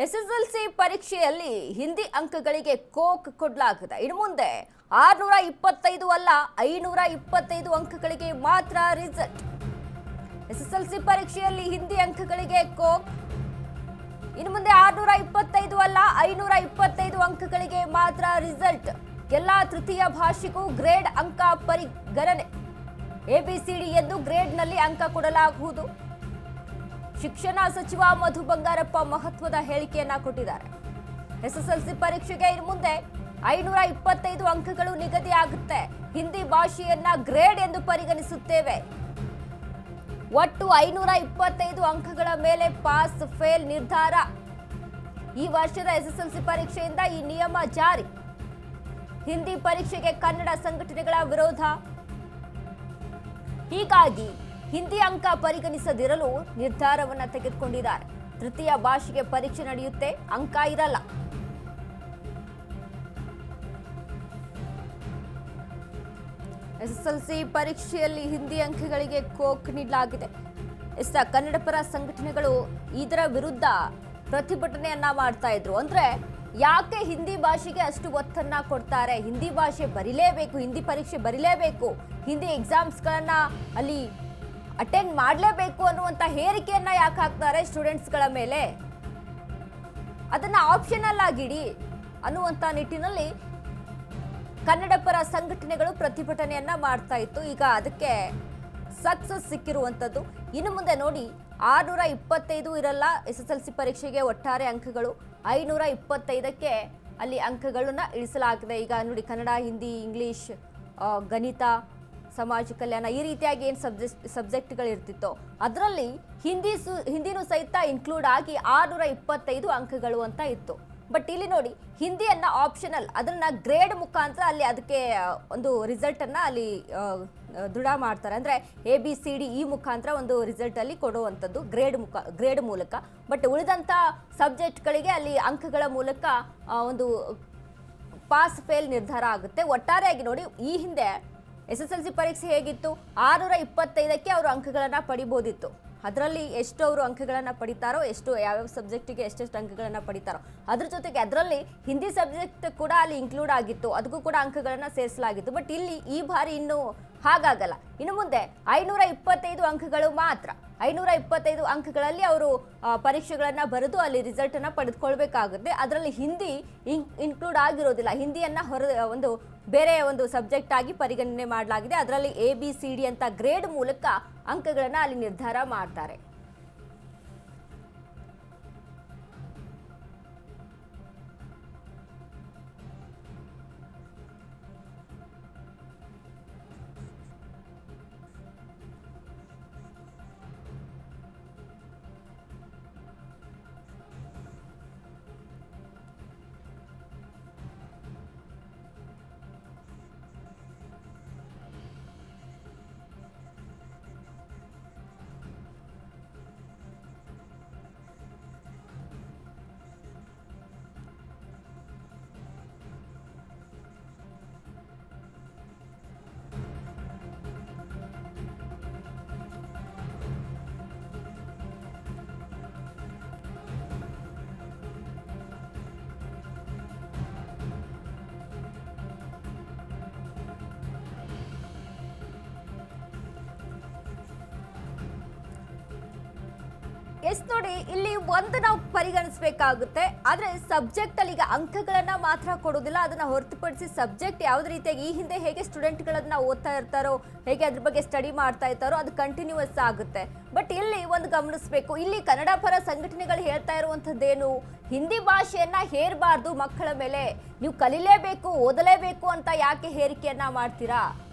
SSLC ಪರೀಕ್ಷೆಯಲ್ಲಿ Hindi ಅಂಕಗಳಿಗೆ coke ಕೊಡಲಾಗಿದೆ. ಇನ್ನು ಮುಂದೆ 625 ಅಲ್ಲ 525 ಅಂಕಗಳಿಗೆ ಮಾತ್ರ ರಿಸಲ್ಟ್. ಎಸ್ಎಸ್ಎಲ್ಸಿ ಪರೀಕ್ಷೆಯಲ್ಲಿ ಹಿಂದಿ ಅಂಕಗಳಿಗೆ ಕೋಕ್. ಇನ್ನು ಮುಂದೆ 625 ಅಲ್ಲ 525 ಅಂಕಗಳಿಗೆ ಮಾತ್ರ ರಿಸಲ್ಟ್. ಎಲ್ಲ ತೃತೀಯ ಭಾಷೆಗೂ ಗ್ರೇಡ್ ಅಂಕ ಪರಿಗಣನೆ. ಎಬಿಸಿಡಿ ಎಂದು ಗ್ರೇಡ್ನಲ್ಲಿ ಅಂಕ ಕೊಡಲಾಗುವುದು. ಶಿಕ್ಷಣ ಸಚಿವ ಮಧು ಬಂಗಾರಪ್ಪ ಮಹತ್ವದ ಹೇಳಿಕೆಯನ್ನ ಕೊಟ್ಟಿದ್ದಾರೆ. ಎಸ್ಎಸ್ಎಲ್ಸಿ ಪರೀಕ್ಷೆಗೆ ಇನ್ನು ಮುಂದೆ 525 ಅಂಕಗಳು ನಿಗದಿಯಾಗುತ್ತೆ. ಹಿಂದಿ ಭಾಷೆಯನ್ನ ಗ್ರೇಡ್ ಎಂದು ಪರಿಗಣಿಸುತ್ತೇವೆ. ಒಟ್ಟು 525 ಅಂಕಗಳ ಮೇಲೆ ಪಾಸ್ ಫೇಲ್ ನಿರ್ಧಾರ. ಈ ವರ್ಷದ ಎಸ್ಎಸ್ಎಲ್ಸಿ ಪರೀಕ್ಷೆಯಿಂದ ಈ ನಿಯಮ ಜಾರಿ. ಹಿಂದಿ ಪರೀಕ್ಷೆಗೆ ಕನ್ನಡ ಸಂಘಟನೆಗಳ ವಿರೋಧ. ಹೀಗಾಗಿ ಹಿಂದಿ ಅಂಕ ಪರಿಗಣಿಸದಿರಲು ನಿರ್ಧಾರವನ್ನ ತೆಗೆದುಕೊಂಡಿದ್ದಾರೆ. ತೃತೀಯ ಭಾಷೆಗೆ ಪರೀಕ್ಷೆ ನಡೆಯುತ್ತೆ, ಅಂಕ ಇರಲ್ಲ. ಎಸ್ಎಸ್ಎಲ್ಸಿ ಪರೀಕ್ಷೆಯಲ್ಲಿ ಹಿಂದಿ ಅಂಕಗಳಿಗೆ ಕೋಕ್ ನೀಡಲಾಗಿದೆ. ಕನ್ನಡ ಪರ ಸಂಘಟನೆಗಳು ಇದರ ವಿರುದ್ಧ ಪ್ರತಿಭಟನೆಯನ್ನ ಮಾಡ್ತಾ ಇದ್ರು. ಅಂದ್ರೆ ಯಾಕೆ ಹಿಂದಿ ಭಾಷೆಗೆ ಅಷ್ಟು ಒತ್ತನ್ನ ಕೊಡ್ತಾರೆ? ಹಿಂದಿ ಭಾಷೆ ಬರೀಲೇಬೇಕು, ಹಿಂದಿ ಪರೀಕ್ಷೆ ಬರೀಲೇಬೇಕು, ಹಿಂದಿ ಎಕ್ಸಾಮ್ಸ್ಗಳನ್ನ ಅಲ್ಲಿ ಅಟೆಂಡ್ ಮಾಡಲೇಬೇಕು ಅನ್ನುವಂಥ ಹೇರಿಕೆಯನ್ನ ಯಾಕೆ ಹಾಕ್ತಾರೆ ಸ್ಟೂಡೆಂಟ್ಸ್ಗಳ ಮೇಲೆ? ಅದನ್ನ ಆಪ್ಷನಲ್ ಆಗಿಡಿ ಅನ್ನುವಂಥ ನಿಟ್ಟಿನಲ್ಲಿ ಕನ್ನಡ ಪರ ಸಂಘಟನೆಗಳು ಪ್ರತಿಭಟನೆಯನ್ನ ಮಾಡ್ತಾ ಇತ್ತು. ಈಗ ಅದಕ್ಕೆ ಸಕ್ಸಸ್ ಸಿಕ್ಕಿರುವಂಥದ್ದು. ಇನ್ನು ಮುಂದೆ ನೋಡಿ 625 ಇರಲ್ಲ ಎಸ್ಎಸ್ಎಲ್ಸಿ ಪರೀಕ್ಷೆಗೆ ಒಟ್ಟಾರೆ ಅಂಕಗಳು. 525ಕ್ಕೆ ಅಲ್ಲಿ ಅಂಕಗಳನ್ನ ಇಳಿಸಲಾಗಿದೆ. ಈಗ ನೋಡಿ ಕನ್ನಡ, ಹಿಂದಿ, ಇಂಗ್ಲಿಷ್, ಗಣಿತ, ಸಮಾಜ ಕಲ್ಯಾಣ ಈ ರೀತಿಯಾಗಿ ಏನು ಸಬ್ಜೆಕ್ಟ್ಗಳು ಇರ್ತಿತ್ತೋ ಅದರಲ್ಲಿ ಹಿಂದಿನೂ ಸಹಿತ ಇನ್ಕ್ಲೂಡ್ ಆಗಿ 625 ಅಂಕಗಳು ಅಂತ ಇತ್ತು. ಬಟ್ ಇಲ್ಲಿ ನೋಡಿ ಹಿಂದಿಯನ್ನ ಆಪ್ಷನಲ್, ಅದನ್ನ ಗ್ರೇಡ್ ಮುಖಾಂತರ ಅಲ್ಲಿ ಅದಕ್ಕೆ ಒಂದು ರಿಸಲ್ಟ್ ಅನ್ನ ಅಲ್ಲಿ ದೃಢ ಮಾಡ್ತಾರೆ. ಅಂದ್ರೆ ABCD ಈ ಮುಖಾಂತರ ಒಂದು ರಿಸಲ್ಟ್ ಅಲ್ಲಿ ಕೊಡುವಂಥದ್ದು ಗ್ರೇಡ್ ಮೂಲಕ. ಬಟ್ ಉಳಿದಂತ ಸಬ್ಜೆಕ್ಟ್ಗಳಿಗೆ ಅಲ್ಲಿ ಅಂಕಗಳ ಮೂಲಕ ಒಂದು ಪಾಸ್ ಫೇಲ್ ನಿರ್ಧಾರ ಆಗುತ್ತೆ. ಒಟ್ಟಾರೆಯಾಗಿ ನೋಡಿ ಈ ಹಿಂದೆ ಎಸ್ಎಸ್ಎಲ್ಸಿ ಪರೀಕ್ಷೆ ಹೇಗಿತ್ತು? 625ಕ್ಕೆ ಅವರು ಅಂಕಗಳನ್ನ ಪಡಿಬೋದಿತ್ತು. ಅದರಲ್ಲಿ ಎಷ್ಟು ಅವರು ಅಂಕಗಳನ್ನು ಪಡಿತಾರೋ, ಎಷ್ಟು ಯಾವ್ಯಾವ ಸಬ್ಜೆಕ್ಟಿಗೆ ಎಷ್ಟೆಷ್ಟು ಅಂಕಗಳನ್ನು ಪಡಿತಾರೋ, ಅದ್ರ ಜೊತೆಗೆ ಅದರಲ್ಲಿ ಹಿಂದಿ ಸಬ್ಜೆಕ್ಟ್ ಕೂಡ ಅಲ್ಲಿ ಇನ್ಕ್ಲೂಡ್ ಆಗಿತ್ತು, ಅದಕ್ಕೂ ಕೂಡ ಅಂಕಗಳನ್ನು ಸೇರಿಸಲಾಗಿತ್ತು. ಬಟ್ ಇಲ್ಲಿ ಈ ಬಾರಿ ಇನ್ನೂ ಹಾಗಾಗಲ್ಲ. ಇನ್ನು ಮುಂದೆ 525 ಅಂಕಗಳು ಮಾತ್ರ. 525 ಅಂಕಗಳಲ್ಲಿ ಅವರು ಪರೀಕ್ಷೆಗಳನ್ನು ಬರೆದು ಅಲ್ಲಿ ರಿಸಲ್ಟನ್ನು ಪಡೆದುಕೊಳ್ಬೇಕಾಗುತ್ತೆ. ಅದರಲ್ಲಿ ಹಿಂದಿ ಇನ್ಕ್ಲೂಡ್ ಆಗಿರೋದಿಲ್ಲ. ಹಿಂದಿಯನ್ನು ಒಂದು ಬೇರೆ ಒಂದು ಸಬ್ಜೆಕ್ಟ್ ಆಗಿ ಪರಿಗಣನೆ ಮಾಡಲಾಗಿದೆ. ಅದರಲ್ಲಿ ABCD ಅಂತ ಗ್ರೇಡ್ ಮೂಲಕ ಅಂಕಗಳನ್ನು ಅಲ್ಲಿ ನಿರ್ಧಾರ ಮಾಡ್ತಾರೆ. ಎಸ್ ನೋಡಿ, ಇಲ್ಲಿ ಒಂದು ನಾವು ಪರಿಗಣಿಸಬೇಕಾಗುತ್ತೆ. ಆದರೆ ಸಬ್ಜೆಕ್ಟ್ ಅಲ್ಲಿ ಈಗ ಅಂಕಗಳನ್ನ ಮಾತ್ರ ಕೊಡೋದಿಲ್ಲ, ಅದನ್ನ ಹೊರತುಪಡಿಸಿ ಸಬ್ಜೆಕ್ಟ್ ಯಾವ್ದು ರೀತಿಯಾಗಿ ಈ ಹಿಂದೆ ಹೇಗೆ ಸ್ಟೂಡೆಂಟ್ಗಳನ್ನ ಓದ್ತಾ ಇರ್ತಾರೋ, ಹೇಗೆ ಅದ್ರ ಬಗ್ಗೆ ಸ್ಟಡಿ ಮಾಡ್ತಾ ಇರ್ತಾರೋ ಅದು ಕಂಟಿನ್ಯೂಸ್ ಆಗುತ್ತೆ. ಬಟ್ ಇಲ್ಲಿ ಒಂದು ಗಮನಿಸಬೇಕು, ಇಲ್ಲಿ ಕನ್ನಡ ಪರ ಸಂಘಟನೆಗಳು ಹೇಳ್ತಾ ಇರುವಂಥದ್ದೇನು, ಹಿಂದಿ ಭಾಷೆಯನ್ನ ಹೇರಬಾರ್ದು ಮಕ್ಕಳ ಮೇಲೆ, ನೀವು ಕಲಿಲೇಬೇಕು, ಓದಲೇಬೇಕು ಅಂತ ಯಾಕೆ ಹೇರಿಕೆಯನ್ನ ಮಾಡ್ತೀರಾ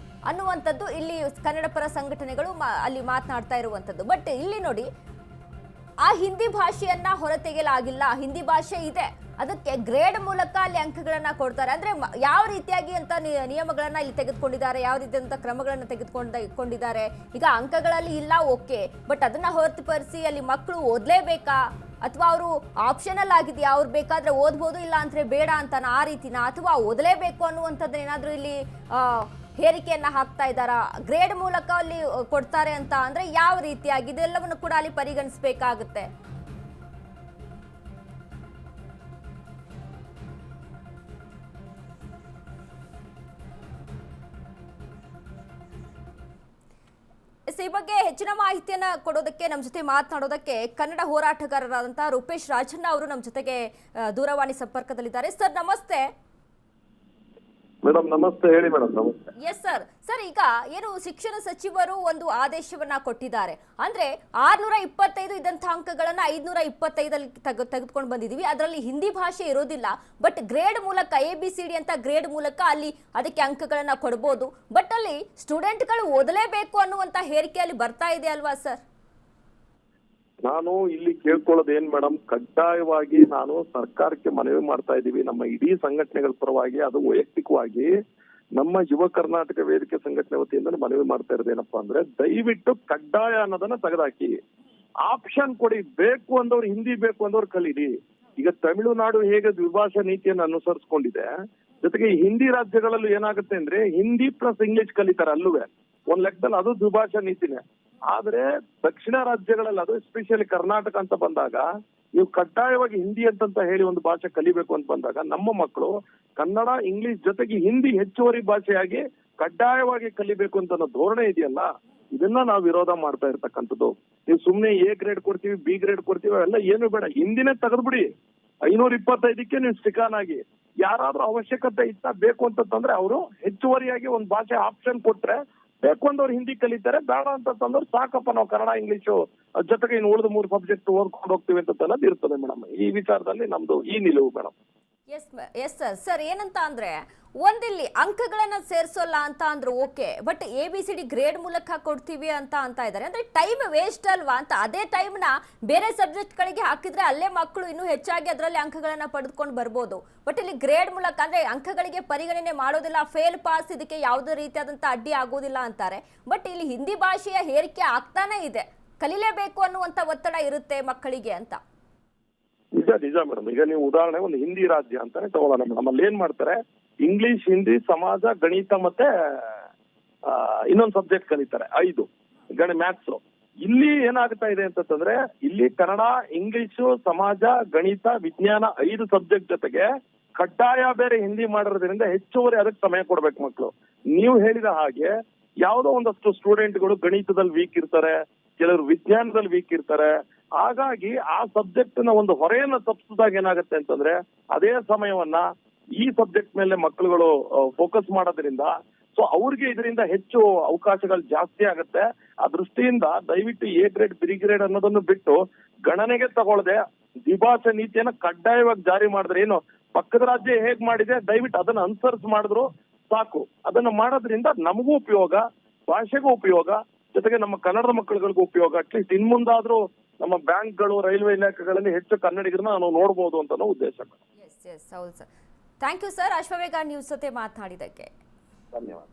ಅನ್ನುವಂಥದ್ದು ಇಲ್ಲಿ ಕನ್ನಡ ಪರ ಸಂಘಟನೆಗಳು ಅಲ್ಲಿ ಮಾತನಾಡ್ತಾ ಇರುವಂಥದ್ದು. ಬಟ್ ಇಲ್ಲಿ ನೋಡಿ ಆ ಹಿಂದಿ ಭಾಷೆಯನ್ನ ಹೊರತೆಗೆಯಲಾಗಿಲ್ಲ. ಹಿಂದಿ ಭಾಷೆ ಇದೆ, ಅದಕ್ಕೆ ಗ್ರೇಡ್ ಮೂಲಕ ಅಲ್ಲಿ ಅಂಕಗಳನ್ನ ಕೊಡ್ತಾರೆ. ಅಂದ್ರೆ ಯಾವ ರೀತಿಯಾಗಿ ಅಂತ ನಿಯಮಗಳನ್ನ ಇಲ್ಲಿ ತೆಗೆದುಕೊಂಡಿದ್ದಾರೆ, ಯಾವ ರೀತಿಯಂತ ಕ್ರಮಗಳನ್ನ ತೆಗೆದುಕೊಂಡಿದ್ದಾರೆ. ಈಗ ಅಂಕಗಳಲ್ಲಿ ಇಲ್ಲ, ಓಕೆ, ಬಟ್ ಅದನ್ನ ಹೊರತುಪಡಿಸಿ ಅಲ್ಲಿ ಮಕ್ಕಳು ಓದ್ಲೇಬೇಕಾ ಅಥವಾ ಅವರು ಆಪ್ಷನಲ್ ಆಗಿದೆಯಾ, ಅವ್ರು ಬೇಕಾದ್ರೆ ಓದ್ಬೋದು, ಇಲ್ಲ ಅಂದ್ರೆ ಬೇಡ ಅಂತಾನ, ಆ ರೀತಿನ, ಅಥವಾ ಓದಲೇಬೇಕು ಅನ್ನುವಂಥದ್ದು ಏನಾದ್ರೂ ಇಲ್ಲಿ ಹೇರಿಕೆಯನ್ನ ಹಾಕ್ತಾ ಇದ್ದಾರಾ? ಗ್ರೇಡ್ ಮೂಲಕ ಅಲ್ಲಿ ಕೊಡ್ತಾರೆ ಅಂತ ಅಂದ್ರೆ ಯಾವ ರೀತಿಯಾಗಿ ಇದೆಲ್ಲವನ್ನು ಕೂಡ ಅಲ್ಲಿ ಪರಿಗಣಿಸಬೇಕಾಗುತ್ತೆ. ಈ ಬಗ್ಗೆ ಹೆಚ್ಚಿನ ಮಾಹಿತಿಯನ್ನ ಕೊಡೋದಕ್ಕೆ ನಮ್ಮ ಜೊತೆ ಮಾತನಾಡೋದಕ್ಕೆ ಕನ್ನಡ ಹೋರಾಟಗಾರರಾದಂತಹ ರೂಪೇಶ್ ರಾಜಣ್ಣ ಅವರು ನಮ್ಮ ಜೊತೆಗೆ ದೂರವಾಣಿ ಸಂಪರ್ಕದಲ್ಲಿದ್ದಾರೆ. ಸರ್ ನಮಸ್ತೆ. ಮೇಡಮ್ ನಮಸ್ತೆ. ಹೇಳಿ ಮೇಡಮ್. ನಮಸ್ತೆ. Yes sir. ಸರ್, ಈಗ ಏನು ಶಿಕ್ಷಣ ಸಚಿವರು ಒಂದು ಆದೇಶವನ್ನ ಕೊಟ್ಟಿದ್ದಾರೆ, ಅಂದ್ರೆ 625 ಇದ್ದಂತಹ ಅಂಕಗಳನ್ನ 525 ತೆಗೆದುಕೊಂಡು ಬಂದಿದೀವಿ. ಅದರಲ್ಲಿ ಹಿಂದಿ ಭಾಷೆ ಇರೋದಿಲ್ಲ, ಬಟ್ ಗ್ರೇಡ್ ಮೂಲಕ ABCD ಅಂತ ಗ್ರೇಡ್ ಮೂಲಕ ಅಲ್ಲಿ ಅದಕ್ಕೆ ಅಂಕಗಳನ್ನ ಕೊಡಬಹುದು. ಬಟ್ ಅಲ್ಲಿ ಸ್ಟೂಡೆಂಟ್ಗಳು ಓದಲೇಬೇಕು ಅನ್ನುವಂತ ಹೇರಿಕೆಯಲ್ಲಿ ಬರ್ತಾ ಇದೆ ಅಲ್ವಾ ಸರ್? ನಾನು ಇಲ್ಲಿ ಕೇಳ್ಕೊಳ್ಳೋದು ಏನ್ ಮೇಡಮ್, ಕಡ್ಡಾಯವಾಗಿ ನಾನು ಸರ್ಕಾರಕ್ಕೆ ಮನವಿ ಮಾಡ್ತಾ ಇದ್ದೀವಿ, ನಮ್ಮ ಇಡೀ ಸಂಘಟನೆಗಳ ಪರವಾಗಿ, ಅದು ವೈಯಕ್ತಿಕವಾಗಿ ನಮ್ಮ ಯುವ ಕರ್ನಾಟಕ ವೇದಿಕೆ ಸಂಘಟನೆ ವತಿಯಿಂದ ಮನವಿ ಮಾಡ್ತಾ ಇರೋದು ಏನಪ್ಪಾ ಅಂದ್ರೆ, ದಯವಿಟ್ಟು ಕಡ್ಡಾಯ ಅನ್ನೋದನ್ನ ತೆಗೆದಾಕಿ, ಆಪ್ಷನ್ ಕೊಡಿ. ಬೇಕು ಅಂದವ್ರು ಹಿಂದಿ ಬೇಕು ಅಂದವ್ರು ಕಲೀರಿ. ಈಗ ತಮಿಳುನಾಡು ಹೇಗೆ ದ್ವಿಭಾಷಾ ನೀತಿಯನ್ನು ಅನುಸರಿಸ್ಕೊಂಡಿದೆ, ಜೊತೆಗೆ ಹಿಂದಿ ರಾಜ್ಯಗಳಲ್ಲೂ ಏನಾಗುತ್ತೆ ಅಂದ್ರೆ ಹಿಂದಿ ಪ್ಲಸ್ ಇಂಗ್ಲಿಷ್ ಕಲಿತಾರೆ ಅಲ್ಲೂವೆ. ಒಂದ್ ಲೆಕ್ಕದಲ್ಲಿ ಅದು ದ್ವಿಭಾಷಾ ನೀತಿನೇ. ಆದ್ರೆ ದಕ್ಷಿಣ ರಾಜ್ಯಗಳಲ್ಲಿ, ಅದು ಎಸ್ಪೆಷಲಿ ಕರ್ನಾಟಕ ಅಂತ ಬಂದಾಗ, ನೀವು ಕಡ್ಡಾಯವಾಗಿ ಹಿಂದಿ ಅಂತ ಹೇಳಿ ಒಂದು ಭಾಷೆ ಕಲಿಬೇಕು ಅಂತ ಬಂದಾಗ, ನಮ್ಮ ಮಕ್ಕಳು ಕನ್ನಡ ಇಂಗ್ಲಿಷ್ ಜೊತೆಗೆ ಹಿಂದಿ ಹೆಚ್ಚುವರಿ ಭಾಷೆಯಾಗಿ ಕಡ್ಡಾಯವಾಗಿ ಕಲಿಬೇಕು ಅಂತ ಅನ್ನೋ ಧೋರಣೆ ಇದೆಯಲ್ಲ, ಇದನ್ನ ನಾವು ವಿರೋಧ ಮಾಡ್ತಾ ಇರ್ತಕ್ಕಂಥದ್ದು. ನೀವು ಸುಮ್ನೆ A ಗ್ರೇಡ್ ಕೊಡ್ತೀವಿ, B ಗ್ರೇಡ್ ಕೊಡ್ತೀವಿ, ಅವೆಲ್ಲ ಏನು ಬೇಡ, ಹಿಂದಿನೇ ತೆಗೆದ್ಬಿಡಿ. 525ಕ್ಕೆ ನೀವು ಸ್ಟಿಕಾನ್ ಆಗಿ, ಯಾರಾದ್ರೂ ಅವಶ್ಯಕತೆ ಇತ್ತ ಬೇಕು ಅಂತಂದ್ರೆ ಅವರು ಹೆಚ್ಚುವರಿಯಾಗಿ ಒಂದು ಭಾಷೆ ಆಪ್ಷನ್ ಕೊಟ್ರೆ, ಬೇಕು ಅಂದವ್ರು ಹಿಂದಿ ಕಲಿತಾರೆ, ಬೇಡ ಅಂತಂದ್ರೆ ಸಾಕಪ್ಪ ನಾವು ಕನ್ನಡ ಇಂಗ್ಲಿಷು ಜೊತೆಗೆ ಇನ್ನು ಉಳಿದ 3 ಸಬ್ಜೆಕ್ಟ್ ಓದ್ಕೊಂಡು ಹೋಗ್ತೀವಿ ಅಂತ ಅನ್ನೋದು ಇರ್ತದೆ ಮೇಡಮ್. ಈ ವಿಚಾರದಲ್ಲಿ ನಮ್ದು ಈ ನಿಲುವು ಮೇಡಮ್. Yes sir. ಸರ್, ಏನಂತ ಅಂದ್ರೆ, ಒಂದಿಲ್ಲಿ ಅಂಕಗಳನ್ನ ಸೇರಿಸೋಲ್ಲ ಅಂತ ಅಂದ್ರೆ ಓಕೆ, ಬಟ್ ABCD ಗ್ರೇಡ್ ಮೂಲಕ ಕೊಡ್ತೀವಿ ಅಂತ ಇದ್ದಾರೆ. ಅಂದ್ರೆ ಟೈಮ್ ವೇಸ್ಟ್ ಅಲ್ವಾ ಅಂತ. ಅದೇ ಟೈಮ್ನ ಬೇರೆ ಸಬ್ಜೆಕ್ಟ್ಗಳಿಗೆ ಹಾಕಿದ್ರೆ ಅಲ್ಲೇ ಮಕ್ಕಳು ಇನ್ನೂ ಹೆಚ್ಚಾಗಿ ಅದರಲ್ಲಿ ಅಂಕಗಳನ್ನ ಪಡೆದುಕೊಂಡು ಬರ್ಬೋದು. ಬಟ್ ಇಲ್ಲಿ ಗ್ರೇಡ್ ಮೂಲಕ ಅಂದ್ರೆ ಅಂಕಗಳಿಗೆ ಪರಿಗಣನೆ ಮಾಡೋದಿಲ್ಲ, ಫೇಲ್ ಪಾಸ್ ಇದಕ್ಕೆ ಯಾವುದೇ ರೀತಿಯಾದಂಥ ಅಡ್ಡಿ ಆಗೋದಿಲ್ಲ ಅಂತಾರೆ. ಬಟ್ ಇಲ್ಲಿ ಹಿಂದಿ ಭಾಷೆಯ ಹೇರಿಕೆ ಆಗ್ತಾನೆ ಇದೆ, ಕಲಿಲೇಬೇಕು ಅನ್ನುವಂಥ ಒತ್ತಡ ಇರುತ್ತೆ ಮಕ್ಕಳಿಗೆ ಅಂತ. ನಿಜ ಮೇಡಮ್. ಈಗ ನೀವು ಉದಾಹರಣೆ ಒಂದು ಹಿಂದಿ ರಾಜ್ಯ ಅಂತಾನೆ ತಗೊಳ್ಳೋಣ ಮೇಡಮ್. ಅಲ್ಲಿ ಏನ್ ಮಾಡ್ತಾರೆ, ಇಂಗ್ಲಿಷ್, ಹಿಂದಿ, ಸಮಾಜ, ಗಣಿತ ಮತ್ತೆ ಇನ್ನೊಂದು ಸಬ್ಜೆಕ್ಟ್ ಕಲಿತಾರೆ 5 ಮ್ಯಾಥ್ಸ್. ಇಲ್ಲಿ ಏನಾಗ್ತಾ ಇದೆ ಅಂತಂದ್ರೆ, ಇಲ್ಲಿ ಕನ್ನಡ, ಇಂಗ್ಲಿಷು, ಸಮಾಜ, ಗಣಿತ, ವಿಜ್ಞಾನ 5 ಸಬ್ಜೆಕ್ಟ್ ಜೊತೆಗೆ ಕಡ್ಡಾಯ ಬೇರೆ ಹಿಂದಿ ಮಾಡಿರೋದ್ರಿಂದ ಹೆಚ್ಚುವರಿ ಅದಕ್ಕೆ ಸಮಯ ಕೊಡ್ಬೇಕು ಮಕ್ಕಳು. ನೀವು ಹೇಳಿದ ಹಾಗೆ ಯಾವುದೋ ಒಂದಷ್ಟು ಸ್ಟೂಡೆಂಟ್ಗಳು ಗಣಿತದಲ್ಲಿ ವೀಕ್ ಇರ್ತಾರೆ, ಕೆಲವರು ವಿಜ್ಞಾನದಲ್ಲಿ ವೀಕ್ ಇರ್ತಾರೆ. ಹಾಗಾಗಿ ಆ ಸಬ್ಜೆಕ್ಟ್ ನ ಒಂದು ಹೊರೆಯನ್ನ ತಪ್ಪಿಸಿದಾಗ ಏನಾಗುತ್ತೆ ಅಂತಂದ್ರೆ, ಅದೇ ಸಮಯವನ್ನ ಈ ಸಬ್ಜೆಕ್ಟ್ ಮೇಲೆ ಮಕ್ಕಳುಗಳು ಫೋಕಸ್ ಮಾಡೋದ್ರಿಂದ ಸೊ ಅವ್ರಿಗೆ ಇದರಿಂದ ಹೆಚ್ಚು ಅವಕಾಶಗಳು ಜಾಸ್ತಿ ಆಗುತ್ತೆ. ಆ ದೃಷ್ಟಿಯಿಂದ ದಯವಿಟ್ಟು A ಗ್ರೇಡ್ B ಗ್ರೇಡ್ ಅನ್ನೋದನ್ನು ಬಿಟ್ಟು ಗಣನೆಗೆ ತಗೊಳ್ಳದೆ ದ್ವಿಭಾಷಾ ನೀತಿಯನ್ನ ಕಡ್ಡಾಯವಾಗಿ ಜಾರಿ ಮಾಡಿದ್ರೆ, ಏನು ಪಕ್ಕದ ರಾಜ್ಯ ಹೇಗ್ ಮಾಡಿದೆ ದಯವಿಟ್ಟು ಅದನ್ನ ಅನುಸರಿಸಿ ಮಾಡಿದ್ರು ಸಾಕು. ಅದನ್ನ ಮಾಡೋದ್ರಿಂದ ನಮಗೂ ಉಪಯೋಗ, ಭಾಷೆಗೂ ಉಪಯೋಗ, ಜೊತೆಗೆ ನಮ್ಮ ಕನ್ನಡದ ಮಕ್ಕಳುಗಳಿಗೂ ಉಪಯೋಗ. ಅಟ್ಲೀಸ್ಟ್ ಇನ್ಮುಂದಾದ್ರೂ ನಮ್ಮ ಬ್ಯಾಂಕ್ಗಳು, ರೈಲ್ವೆ ಇಲಾಖೆಗಳಲ್ಲಿ ಹೆಚ್ಚು ಕನ್ನಡಿಗರನ್ನ ನಾವು ನೋಡ್ಬೋದು ಅಂತ ಉದ್ದೇಶ. ಹೌದು sir. Thank you sir, Ashwavega news ಜೊತೆ ಮಾತನಾಡಿದ್ದಕ್ಕೆ ಧನ್ಯವಾದ.